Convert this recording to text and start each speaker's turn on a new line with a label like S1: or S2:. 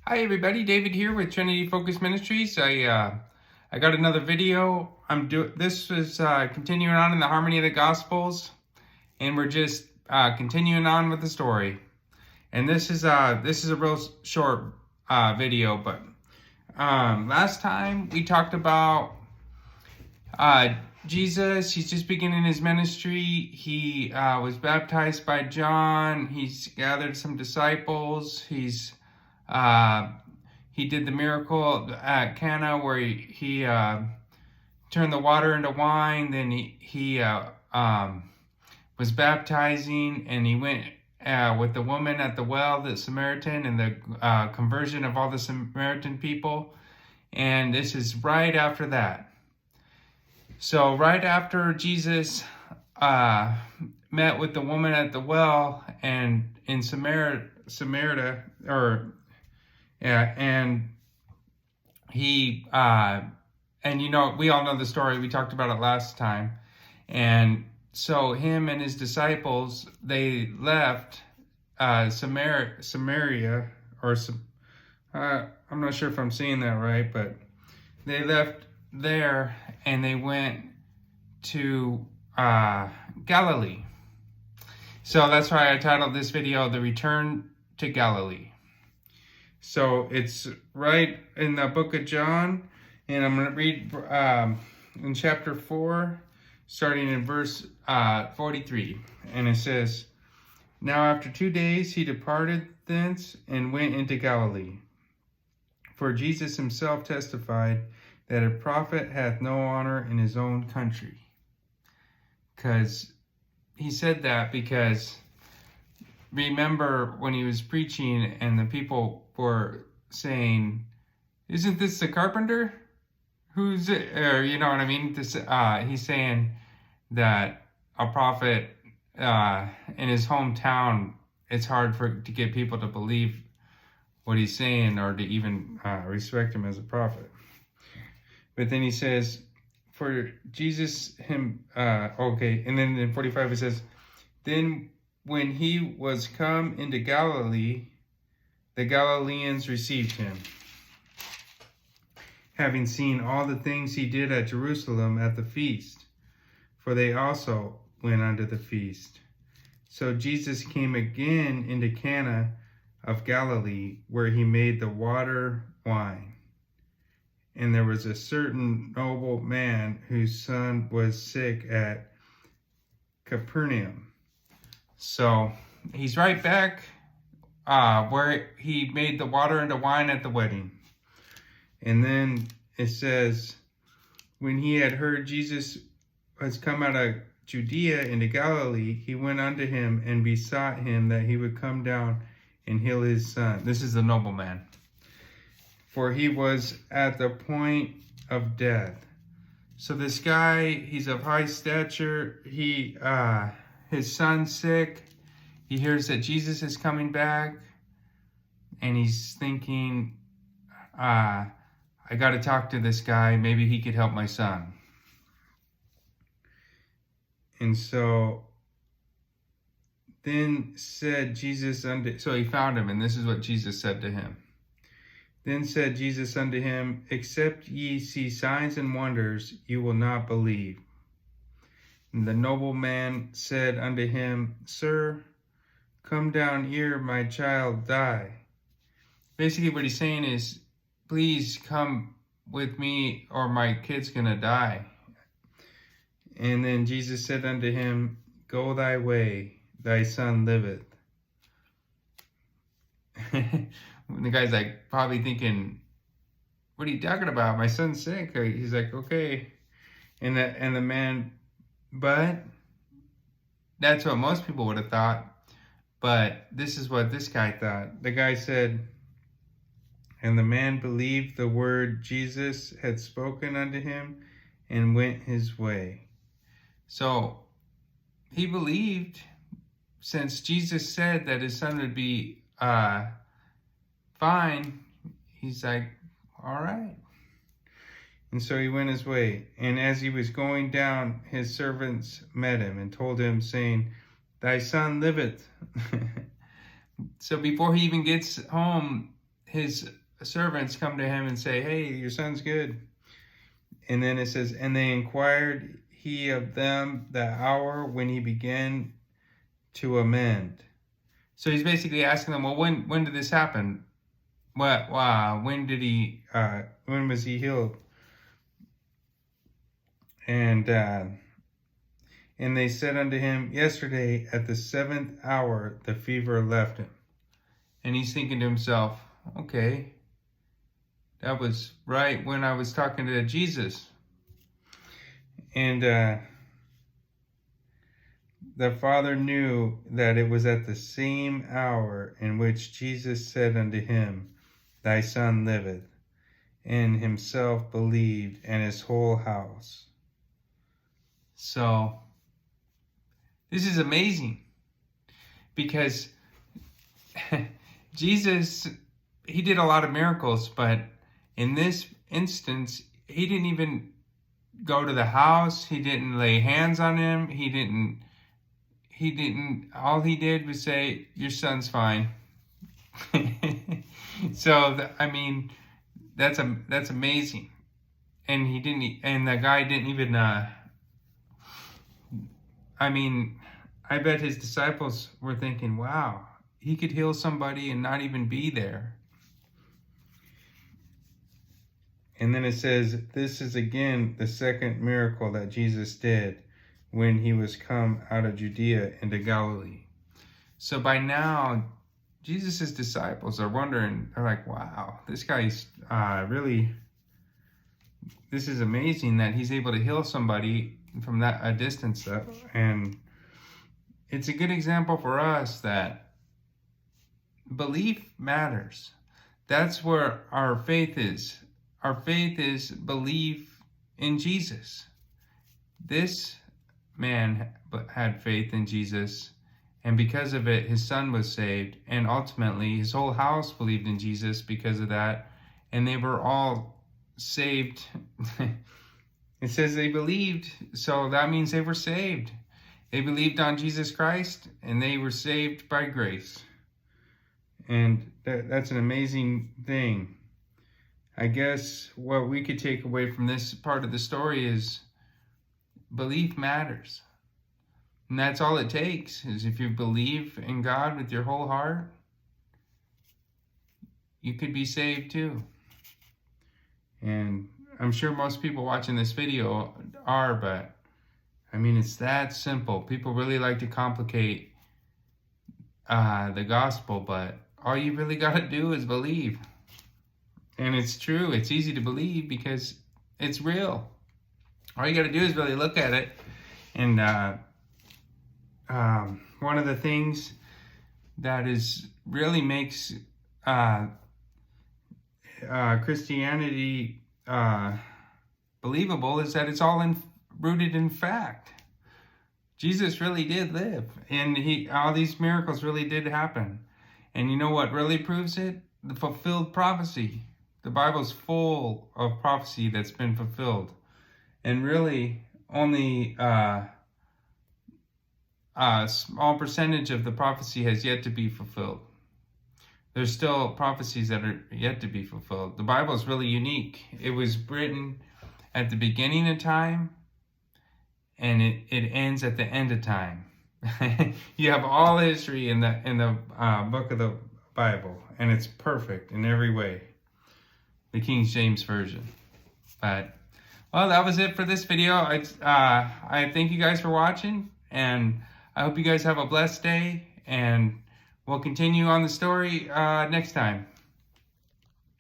S1: Hi everybody, David here with Trinity Focus Ministries. I got another video. This is continuing on in the Harmony of the Gospels, and we're just continuing on with the story. And this is a real short video, but last time we talked about Jesus. He's just beginning his ministry. He was baptized by John. He's gathered some disciples. He did the miracle at Cana where he turned the water into wine. Then he was baptizing, and he went with the woman at the well, the Samaritan, and the conversion of all the Samaritan people. And this is right after that. So right after Jesus met with the woman at the well and in Samaria, and he and we all know the story. We talked about it last time. And so him and his disciples, they left Samaria, or I'm not sure if I'm saying that right, but they left there and they went to Galilee. So that's why I titled this video, The Return to Galilee. So it's right in the book of John, and I'm going to read in chapter 4, starting in verse 43. And it says, "Now after 2 days he departed thence and went into Galilee. For Jesus himself testified that a prophet hath no honor in his own country." Because he said that because remember when he was preaching and the people were saying, "Isn't this the carpenter? Who's it?" Or, you know what I mean? He's saying that a prophet in his hometown, it's hard to get people to believe what he's saying or to even respect him as a prophet. But then he says, for Jesus and then in 45 it says, "Then when he was come into Galilee, the Galileans received him, having seen all the things he did at Jerusalem at the feast, for they also went unto the feast. So Jesus came again into Cana of Galilee, where he made the water wine. And there was a certain noble man whose son was sick at Capernaum." So he's right back where he made the water into wine at the wedding. And then it says, "When he had heard Jesus was come out of Judea into Galilee, he went unto him and besought him that he would come down and heal his son." This is the nobleman. "For he was at the point of death." So this guy, he's of high stature. His son's sick. He hears that Jesus is coming back, and he's thinking, I got to talk to this guy. Maybe he could help my son. And so then said Jesus so he found him, and this is what Jesus said to him. "Then said Jesus unto him, Except ye see signs and wonders, you will not believe. And the nobleman said unto him, Sir, come down ere my child die." Basically what he's saying is, please come with me or my kid's gonna die. And then Jesus said unto him, Go thy way, thy son liveth. The guy's like probably thinking, what are you talking about? My son's sick. He's like, okay. And the man, but that's what most people would have thought. But this is what this guy thought. The guy said, "And the man believed the word Jesus had spoken unto him and went his way." So he believed, since Jesus said that his son would be fine. He's like, all right. And so he went his way. And as he was going down, his servants met him and told him, saying, "Thy son liveth." So before he even gets home, his servants come to him and say, hey, your son's good. And then it says, and they inquired he of them the hour when he began to amend. So he's basically asking them, well, when did this happen? When was he healed? And they said unto him, yesterday at the 7th hour the fever left him. And he's thinking to himself, okay, that was right when I was talking to Jesus. And the father knew that it was at the same hour in which Jesus said unto him, thy son liveth, and himself believed, and his whole house. So, this is amazing, because Jesus, he did a lot of miracles, but in this instance, he didn't even go to the house. He didn't lay hands on him. He didn't, all he did was say, your son's fine. So, that's amazing. And the guy didn't even, I bet his disciples were thinking, wow, he could heal somebody and not even be there. And then it says, this is again the second miracle that Jesus did when he was come out of Judea into Galilee. So by now, Jesus' disciples are wondering, they're like, wow, this guy's this is amazing that he's able to heal somebody from a distance. And it's a good example for us that belief matters. That's where our faith is. Our faith is belief in Jesus. This man had faith in Jesus, and because of it, his son was saved, and ultimately his whole house believed in Jesus because of that, and they were all saved. It says they believed, so that means they were saved. They believed on Jesus Christ, and they were saved by grace. And that's an amazing thing. I guess what we could take away from this part of the story is belief matters. And that's all it takes, is if you believe in God with your whole heart, you could be saved too. And I'm sure most people watching this video are, but it's that simple. People really like to complicate the gospel, but all you really got to do is believe. And it's true. It's easy to believe because it's real. All you got to do is really look at it. And one of the things that really makes Christianity believable is that it's all rooted in fact. Jesus really did live, and all these miracles really did happen. And you know what really proves it? The fulfilled prophecy. The Bible's full of prophecy that's been fulfilled. And really, only a small percentage of the prophecy has yet to be fulfilled. There's still prophecies that are yet to be fulfilled. The Bible is really unique. It was written at the beginning of time, and it ends at the end of time. You have all history in the book of the Bible, and it's perfect in every way. The King James Version. But, well, that was it for this video. I thank you guys for watching, and I hope you guys have a blessed day, and we'll continue on the story next time.